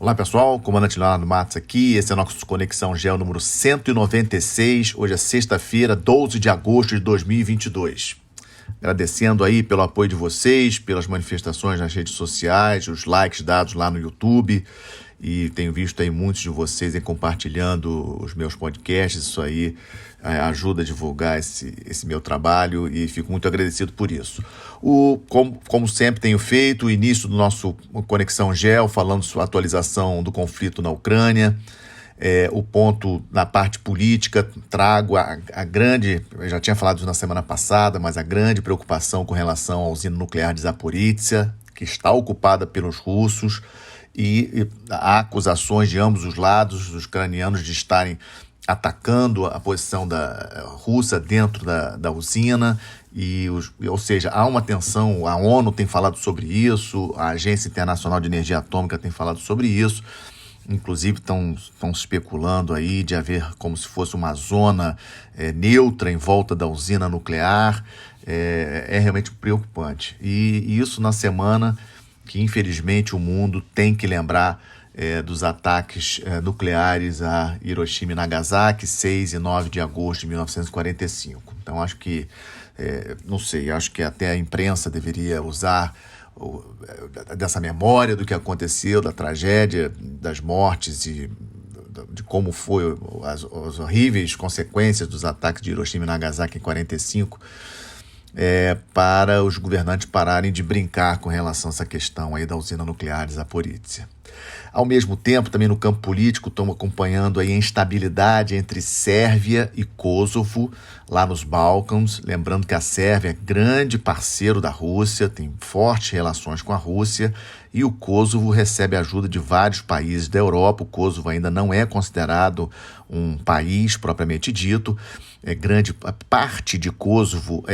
Olá pessoal, comandante Leonardo Matos aqui, esse é o nosso Conexão Geo número 196, hoje é sexta-feira, 12 de agosto de 2022. Agradecendo aí pelo apoio de vocês, pelas manifestações nas redes sociais, os likes dados lá no YouTube, e tenho visto aí muitos de vocês compartilhando os meus podcasts, isso aí ajuda a divulgar esse meu trabalho e fico muito agradecido por isso. Como sempre tenho feito, o início do nosso Conexão Geo, falando sobre a atualização do conflito na Ucrânia, o ponto na parte política, trago a grande, eu já tinha falado isso na semana passada, mas a grande preocupação com relação à usina nuclear de Zaporizhzhia, que está ocupada pelos russos, e há acusações de ambos os lados, dos ucranianos, de estarem atacando a posição da Rússia dentro da usina, ou seja, há uma tensão, a ONU tem falado sobre isso, a Agência Internacional de Energia Atômica tem falado sobre isso, inclusive estão especulando aí de haver como se fosse uma zona neutra em volta da usina nuclear, é realmente preocupante. E isso na semana que infelizmente o mundo tem que lembrar dos ataques nucleares a Hiroshima e Nagasaki, 6 e 9 de agosto de 1945. Então acho que, não sei, acho que até a imprensa deveria usar dessa memória do que aconteceu, da tragédia, das mortes e de como foi as horríveis consequências dos ataques de Hiroshima e Nagasaki em 1945, para os governantes pararem de brincar com relação a essa questão aí da usina nuclear de Zaporizhzhia. Ao mesmo tempo, também no campo político, estamos acompanhando aí a instabilidade entre Sérvia e Kosovo, lá nos Balcãs. Lembrando que a Sérvia é grande parceiro da Rússia, tem fortes relações com a Rússia, e o Kosovo recebe ajuda de vários países da Europa. O Kosovo ainda não é considerado um país propriamente dito. Grande parte de Kosovo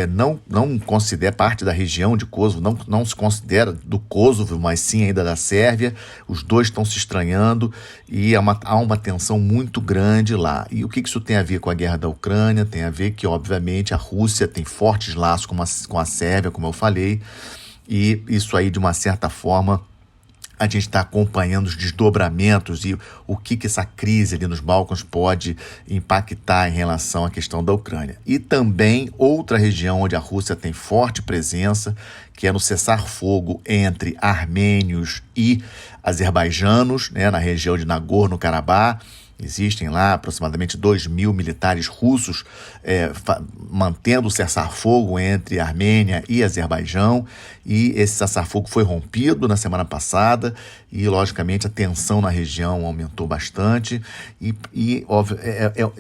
não considera, parte da região de Kosovo não se considera do Kosovo, mas sim ainda da Sérvia. Os dois estão se estranhando e há uma tensão muito grande lá. E o que isso tem a ver com a guerra da Ucrânia? Tem a ver que, obviamente, a Rússia tem fortes laços com a Sérvia, como eu falei, e isso aí, de uma certa forma, a gente está acompanhando os desdobramentos e o que essa crise ali nos Balcãs pode impactar em relação à questão da Ucrânia. E também outra região onde a Rússia tem forte presença, que é no cessar-fogo entre armênios e azerbaijanos, né, na região de Nagorno-Karabakh. Existem lá aproximadamente 2.000 militares russos mantendo o cessar-fogo entre Armênia e Azerbaijão, e esse cessar-fogo foi rompido na semana passada e, logicamente, a tensão na região aumentou bastante óbvio,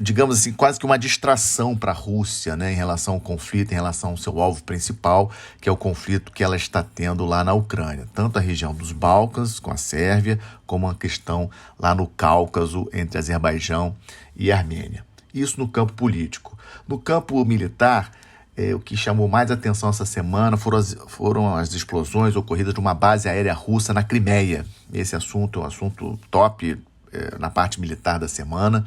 digamos assim, quase que uma distração para a Rússia, né, em relação ao conflito, em relação ao seu alvo principal, que é o conflito que ela está tendo lá na Ucrânia, tanto a região dos Balcãs com a Sérvia, como a questão lá no Cáucaso entre Azerbaijão e Armênia. Isso no campo político. No campo militar, o que chamou mais atenção essa semana foram as explosões ocorridas numa base aérea russa na Crimeia. Esse assunto é um assunto top na parte militar da semana,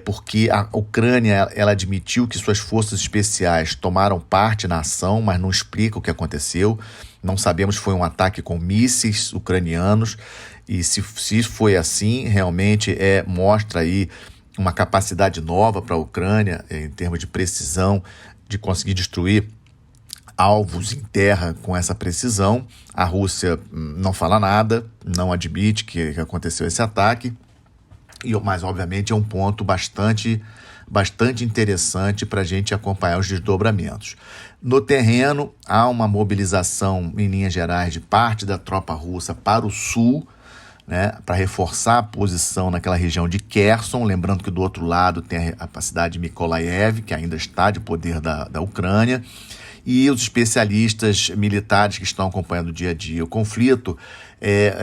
porque a Ucrânia ela admitiu que suas forças especiais tomaram parte na ação, mas não explica o que aconteceu. Não sabemos se foi um ataque com mísseis ucranianos, e se foi assim, realmente mostra aí uma capacidade nova para a Ucrânia em termos de precisão, de conseguir destruir alvos em terra com essa precisão. A Rússia não fala nada, não admite que aconteceu esse ataque, mas obviamente é um ponto bastante interessante para a gente acompanhar os desdobramentos. No terreno, há uma mobilização, em linhas gerais, de parte da tropa russa para o sul, né, para reforçar a posição naquela região de Kherson. Lembrando que do outro lado tem a cidade de Mykolaiv, que ainda está de poder da Ucrânia, e os especialistas militares que estão acompanhando o dia a dia o conflito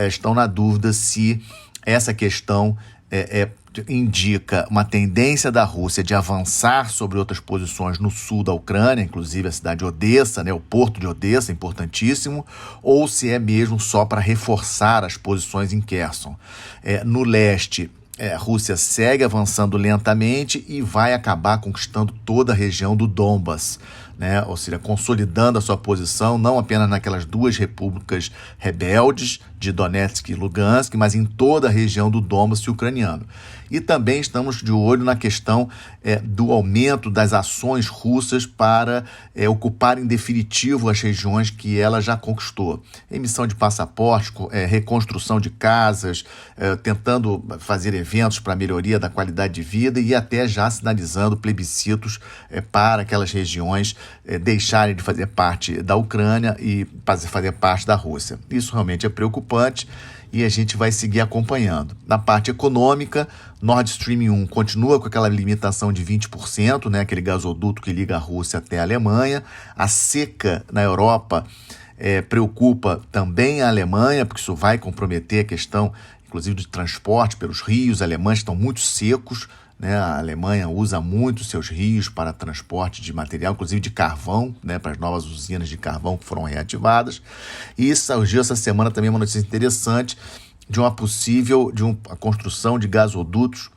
estão na dúvida se essa questão indica uma tendência da Rússia de avançar sobre outras posições no sul da Ucrânia, inclusive a cidade de Odessa, né, o porto de Odessa, importantíssimo, ou se é mesmo só para reforçar as posições em Kherson. No leste, a Rússia segue avançando lentamente e vai acabar conquistando toda a região do Donbas, né? Ou seja, consolidando a sua posição, não apenas naquelas duas repúblicas rebeldes de Donetsk e Lugansk, mas em toda a região do Donbass ucraniano. E também estamos de olho na questão do aumento das ações russas para ocupar em definitivo as regiões que ela já conquistou. Emissão de passaportes, reconstrução de casas, tentando fazer eventos para a melhoria da qualidade de vida e até já sinalizando plebiscitos para aquelas regiões deixarem de fazer parte da Ucrânia e fazer parte da Rússia. Isso realmente é preocupante e a gente vai seguir acompanhando. Na parte econômica, Nord Stream 1 continua com aquela limitação de 20%, né, aquele gasoduto que liga a Rússia até a Alemanha. A seca na Europa preocupa também a Alemanha, porque isso vai comprometer a questão, inclusive, de transporte pelos rios alemães, que estão muito secos, né? A Alemanha usa muito seus rios para transporte de material, inclusive de carvão, né? Para as novas usinas de carvão que foram reativadas. E surgiu essa semana também uma notícia interessante de uma construção de gasodutos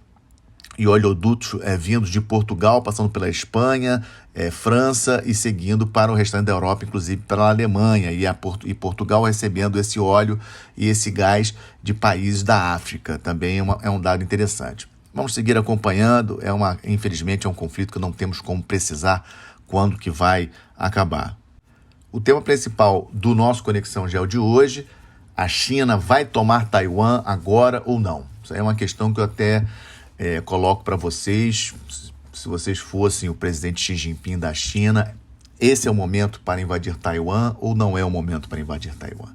e oleodutos vindos de Portugal, passando pela Espanha, França e seguindo para o restante da Europa, inclusive para a Alemanha, e Portugal recebendo esse óleo e esse gás de países da África. Também é um dado interessante. Vamos seguir acompanhando, infelizmente é um conflito que não temos como precisar quando que vai acabar. O tema principal do nosso Conexão Geo de hoje: a China vai tomar Taiwan agora ou não? Isso aí é uma questão que eu até coloco para vocês. Se vocês fossem o presidente Xi Jinping da China, esse é o momento para invadir Taiwan ou não é o momento para invadir Taiwan?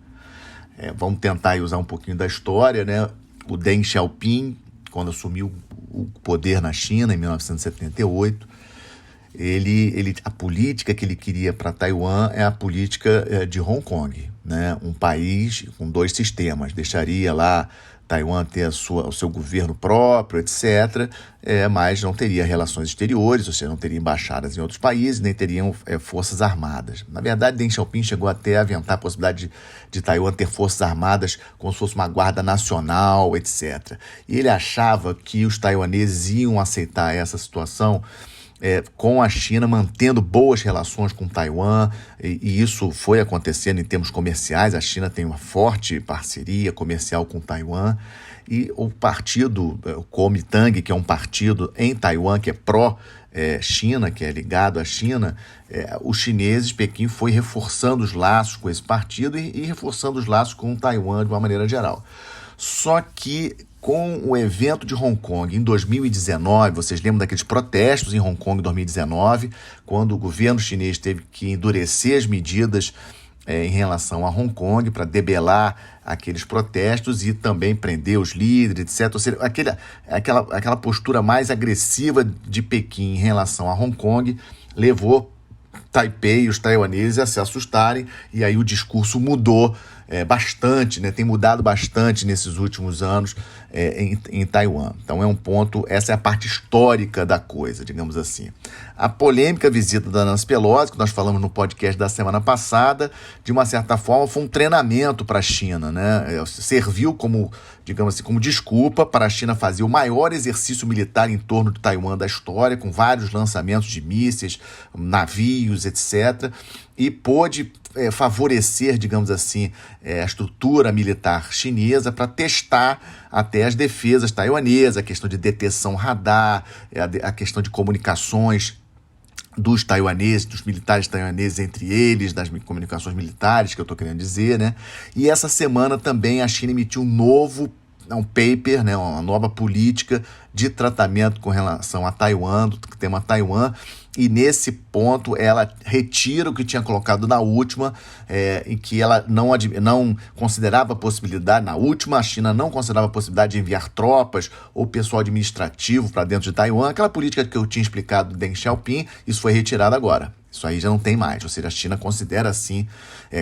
Vamos tentar usar um pouquinho da história, né? O Deng Xiaoping, quando assumiu o poder na China em 1978, a política que ele queria para Taiwan é a política de Hong Kong, né? Um país com dois sistemas, deixaria lá Taiwan ter o seu governo próprio, etc., mas não teria relações exteriores, ou seja, não teria embaixadas em outros países, nem teriam forças armadas. Na verdade, Deng Xiaoping chegou até a aventar a possibilidade de Taiwan ter forças armadas como se fosse uma guarda nacional, etc. E ele achava que os taiwaneses iam aceitar essa situação com a China, mantendo boas relações com Taiwan, e isso foi acontecendo em termos comerciais. A China tem uma forte parceria comercial com Taiwan, e o partido, o Kuomintang, que é um partido em Taiwan que é pró-China, que é ligado à China, os chineses, Pequim foi reforçando os laços com esse partido e reforçando os laços com Taiwan de uma maneira geral. Só que com o evento de Hong Kong em 2019, vocês lembram daqueles protestos em Hong Kong em 2019, quando o governo chinês teve que endurecer as medidas em relação a Hong Kong para debelar aqueles protestos e também prender os líderes, etc. Ou seja, aquela postura mais agressiva de Pequim em relação a Hong Kong levou Taipei e os taiwaneses a se assustarem, e aí o discurso mudou bastante, né? Tem mudado bastante nesses últimos anos em Taiwan. Então é um ponto, essa é a parte histórica da coisa, digamos assim. A polêmica visita da Nancy Pelosi, que nós falamos no podcast da semana passada, de uma certa forma foi um treinamento para a China, né? Serviu como, digamos assim, como desculpa para a China fazer o maior exercício militar em torno de Taiwan da história, com vários lançamentos de mísseis, navios, etc., e pôde favorecer, digamos assim, a estrutura militar chinesa para testar até as defesas taiwanesas, a questão de detecção radar, a questão de comunicações dos taiwaneses, dos militares taiwaneses entre eles, das comunicações militares, que eu estou querendo dizer, né? E essa semana também a China emitiu um paper, né, uma nova política de tratamento com relação a Taiwan, do tema Taiwan, e nesse ponto ela retira o que tinha colocado na última, em que ela não considerava a possibilidade, na última a China não considerava a possibilidade de enviar tropas ou pessoal administrativo para dentro de Taiwan, aquela política que eu tinha explicado do Deng Xiaoping. Isso foi retirado agora. Isso aí já não tem mais, ou seja, a China considera sim,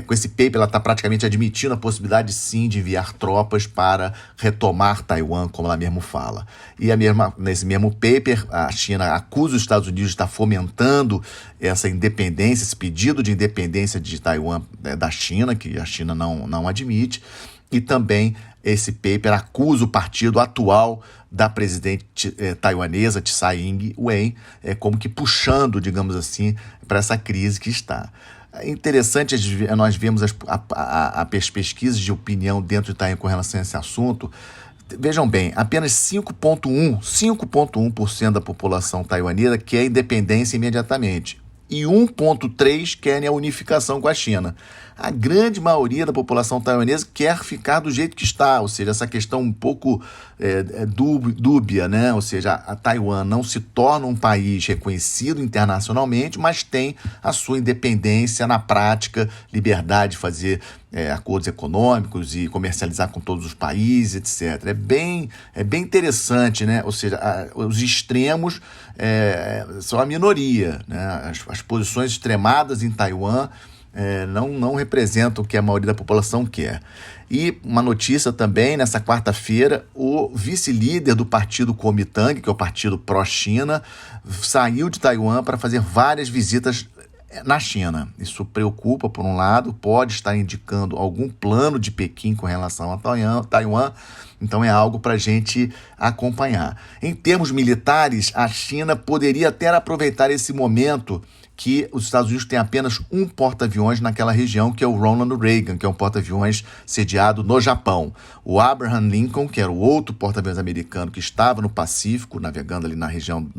com esse paper ela está praticamente admitindo a possibilidade sim de enviar tropas para retomar Taiwan, como ela mesmo fala. E nesse mesmo paper, a China acusa os Estados Unidos de estar fomentando essa independência, esse pedido de independência de Taiwan da China, que a China não admite. e também esse paper acusa o partido atual da presidente taiwanesa, Tsai Ing-wen, como que puxando, digamos assim, para essa crise que está. É interessante nós vemos as pesquisas de opinião dentro de Taiwan com relação a esse assunto. Vejam bem, apenas 5,1% da população taiwanesa quer independência imediatamente e 1,3% querem a unificação com a China. A grande maioria da população taiwanesa quer ficar do jeito que está, ou seja, essa questão um pouco dúbia, né? Ou seja, a Taiwan não se torna um país reconhecido internacionalmente, mas tem a sua independência na prática, liberdade de fazer acordos econômicos e comercializar com todos os países, etc. É bem interessante, né? Ou seja, os extremos são a minoria, né? As posições extremadas em Taiwan não representam o que a maioria da população quer. E uma notícia também, nessa quarta-feira, o vice-líder do partido Kuomintang, que é o partido pró-China, saiu de Taiwan para fazer várias visitas na China. Isso preocupa, por um lado, pode estar indicando algum plano de Pequim com relação a Taiwan, então é algo para a gente acompanhar. Em termos militares, a China poderia até aproveitar esse momento que os Estados Unidos têm apenas um porta-aviões naquela região, que é o Ronald Reagan, que é um porta-aviões sediado no Japão. O Abraham Lincoln, que era o outro porta-aviões americano que estava no Pacífico, navegando ali na região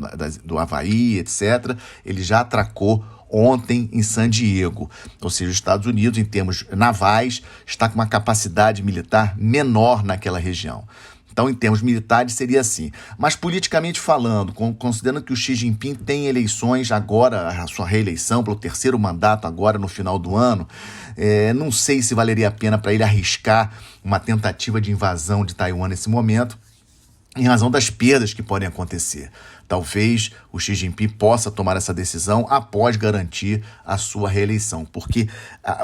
do Havaí, etc., ele já atracou ontem em San Diego. Ou seja, os Estados Unidos, em termos navais, está com uma capacidade militar menor naquela região. Então, em termos militares, seria assim. Mas, politicamente falando, considerando que o Xi Jinping tem eleições agora, a sua reeleição pelo terceiro mandato agora no final do ano, não sei se valeria a pena para ele arriscar uma tentativa de invasão de Taiwan nesse momento, em razão das perdas que podem acontecer. Talvez o Xi Jinping possa tomar essa decisão após garantir a sua reeleição, porque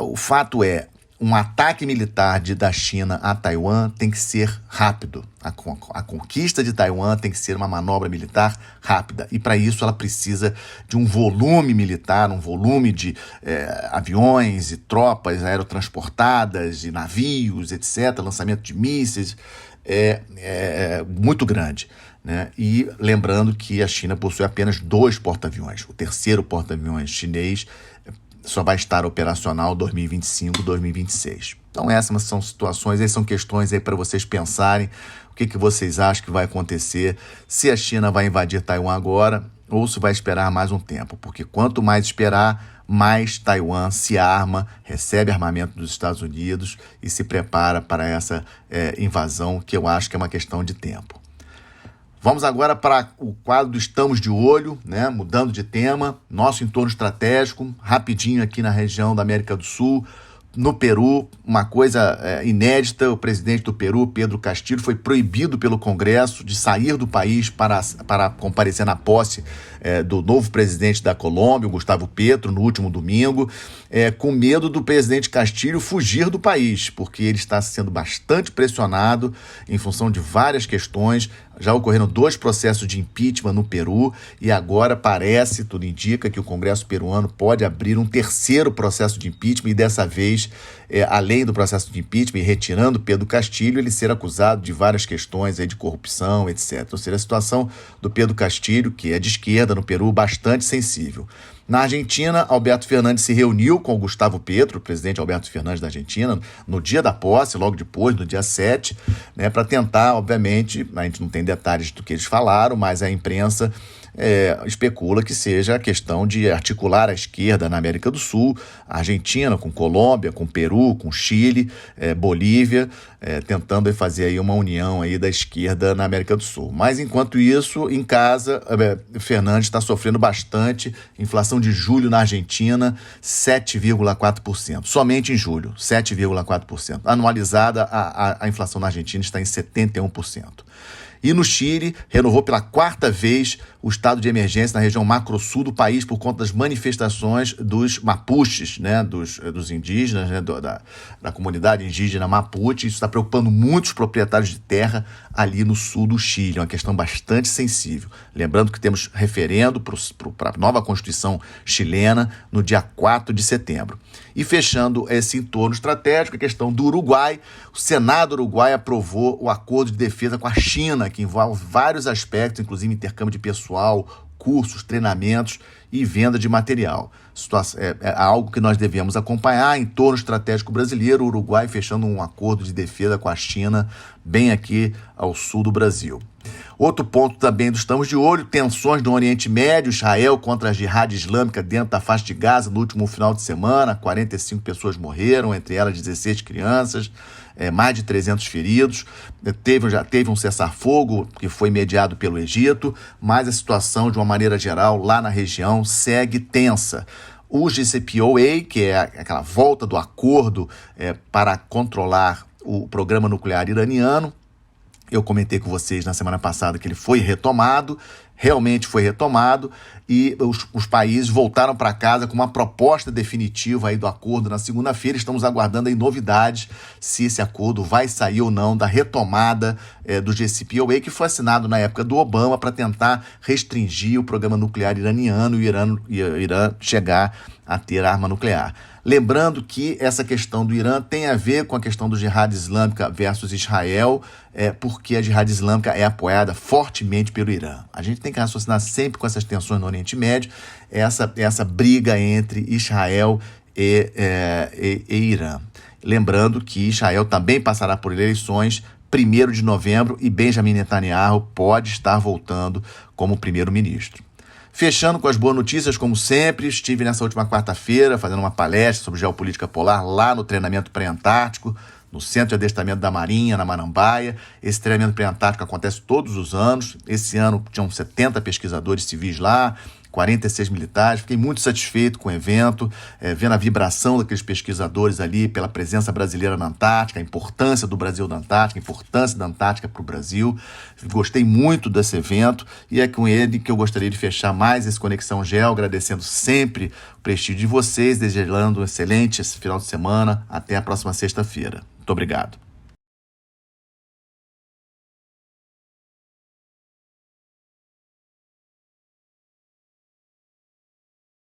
o fato é, um ataque militar da China a Taiwan tem que ser rápido. A conquista de Taiwan tem que ser uma manobra militar rápida. E para isso ela precisa de um volume militar, um volume de aviões e tropas aerotransportadas e navios, etc., lançamento de mísseis, muito grande, né? E lembrando que a China possui apenas 2 porta-aviões. O terceiro porta-aviões chinês só vai estar operacional 2025, 2026. Então essas são situações, essas são questões aí para vocês pensarem o que vocês acham que vai acontecer, se a China vai invadir Taiwan agora ou se vai esperar mais um tempo, porque quanto mais esperar, mais Taiwan se arma, recebe armamento dos Estados Unidos e se prepara para essa invasão, que eu acho que é uma questão de tempo. Vamos agora para o quadro do Estamos de Olho, né? Mudando de tema, nosso entorno estratégico, rapidinho aqui na região da América do Sul. No Peru, uma coisa inédita, o presidente do Peru, Pedro Castillo, foi proibido pelo Congresso de sair do país para comparecer na posse do novo presidente da Colômbia, o Gustavo Petro, no último domingo, com medo do presidente Castillo fugir do país, porque ele está sendo bastante pressionado em função de várias questões. Já ocorreram 2 processos de impeachment no Peru e agora parece, tudo indica, que o Congresso peruano pode abrir um terceiro processo de impeachment e dessa vez, além do processo de impeachment, retirando Pedro Castillo, ele ser acusado de várias questões aí de corrupção, etc. Ou seja, a situação do Pedro Castillo, que é de esquerda no Peru, bastante sensível. Na Argentina, Alberto Fernandes se reuniu com o Gustavo Petro, o presidente Alberto Fernandes da Argentina, no dia da posse, logo depois, no dia 7, né, para tentar, obviamente, a gente não tem detalhes do que eles falaram, mas a imprensa especula que seja a questão de articular a esquerda na América do Sul, a Argentina com Colômbia, com Peru, com Chile, Bolívia, tentando fazer aí uma união aí da esquerda na América do Sul. Mas enquanto isso, em casa, Fernandes está sofrendo bastante. Inflação de julho na Argentina, 7,4%. Somente em julho, 7,4%. Anualizada, a inflação na Argentina está em 71%. E no Chile, renovou pela 4ª vez o estado de emergência na região macro-sul do país por conta das manifestações dos mapuches, né, dos indígenas, né, da comunidade indígena mapuche. Isso está preocupando muitos proprietários de terra ali no sul do Chile, uma questão bastante sensível. Lembrando que temos referendo para a nova Constituição chilena no dia 4 de setembro. E fechando esse entorno estratégico, a questão do Uruguai. O Senado uruguai aprovou o acordo de defesa com a China, que envolve vários aspectos, inclusive intercâmbio de pessoal, cursos, treinamentos e venda de material. É algo que nós devemos acompanhar. Entorno estratégico brasileiro, o Uruguai fechando um acordo de defesa com a China, bem aqui ao sul do Brasil. Outro ponto também do estamos de olho, tensões no Oriente Médio, Israel contra a Jihad Islâmica dentro da faixa de Gaza no último final de semana, 45 pessoas morreram, entre elas 16 crianças, mais de 300 feridos. Já teve um cessar-fogo que foi mediado pelo Egito, mas a situação, de uma maneira geral, lá na região, segue tensa. O JCPOA, que é aquela volta do acordo para controlar o programa nuclear iraniano, eu comentei com vocês na semana passada que ele foi retomado, realmente foi retomado, e os países voltaram para casa com uma proposta definitiva aí do acordo na segunda-feira. Estamos aguardando aí novidades, se esse acordo vai sair ou não da retomada do JCPOA, que foi assinado na época do Obama para tentar restringir o programa nuclear iraniano e o Irã chegar a ter arma nuclear. Lembrando que essa questão do Irã tem a ver com a questão do Jihad Islâmica versus Israel, porque a Jihad Islâmica é apoiada fortemente pelo Irã. A gente tem que raciocinar sempre com essas tensões no Oriente Médio, essa briga entre Israel e Irã. Lembrando que Israel também passará por eleições 1º de novembro e Benjamin Netanyahu pode estar voltando como primeiro-ministro. Fechando com as boas notícias, como sempre, estive nessa última quarta-feira fazendo uma palestra sobre geopolítica polar lá no treinamento pré-antártico, no Centro de Adestramento da Marinha, na Marambaia. Esse treinamento pré-antártico acontece todos os anos. Esse ano tinham 70 pesquisadores civis lá, 46 militares. Fiquei muito satisfeito com o evento, vendo a vibração daqueles pesquisadores ali pela presença brasileira na Antártica, a importância do Brasil na Antártica, a importância da Antártica para o Brasil. Gostei muito desse evento e é com ele que eu gostaria de fechar mais esse Conexão Geo, agradecendo sempre o prestígio de vocês, desejando um excelente esse final de semana. Até a próxima sexta-feira. Muito obrigado.